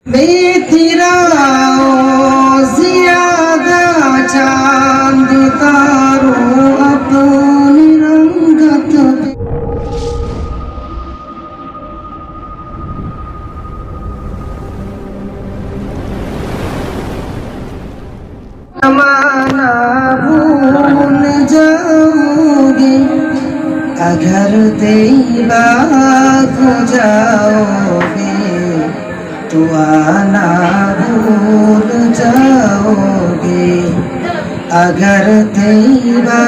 मैं तेरा ज़्यादा चांद तारों अपनी रंगत पे ज़माना भूल जाओगे अगर तेरा खो जाओगे तो आना भूल जाओगे अगर तेरा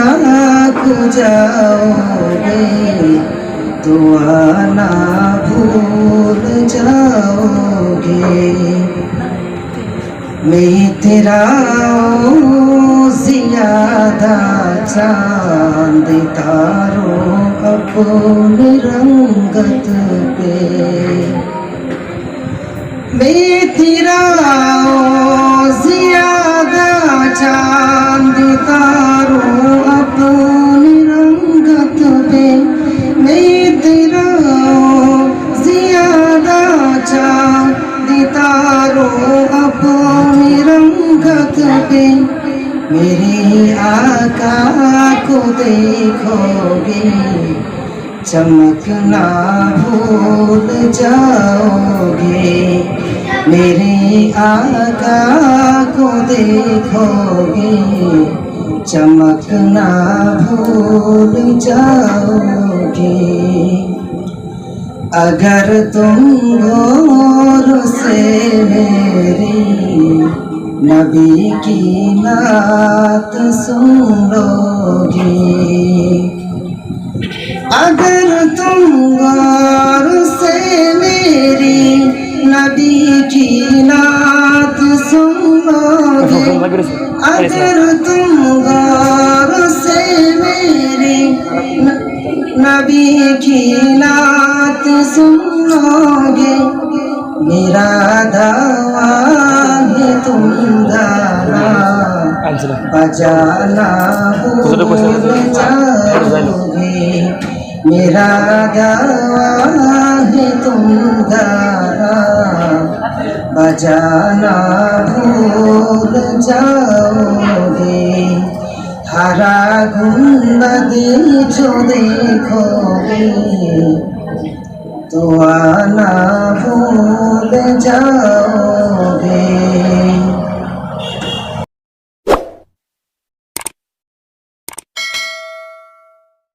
खो जाओगे तो आना भूल जाओगे मैं तेरा ज़्यादा चांद तारों अपनी रंगत पे मैं तेरा ज़्यादा चांद तारों अपनी रंगत पे मैं तेरा ज़्यादा चांद तारों अपनी रंगत पे मेरे आका को देखोगे चमकना भूल जाओगे मेरे आका को देखोगे चमकना भूल जाओगे अगर तुम गौर से मेरी नबी की नात सुन लोगे अगर तुम गौर से मेरी नबी की नात सुनोगे अगर तुम गौर से मेरी नबी की नात सुनोगे मेरा दावा है तुम गाना बजाना भूल जाओगे मेरा दावा है तुम गाना बजाना भूल जाओगे हरा गुंबद जो देखोगे तो आना भूल जाओगे।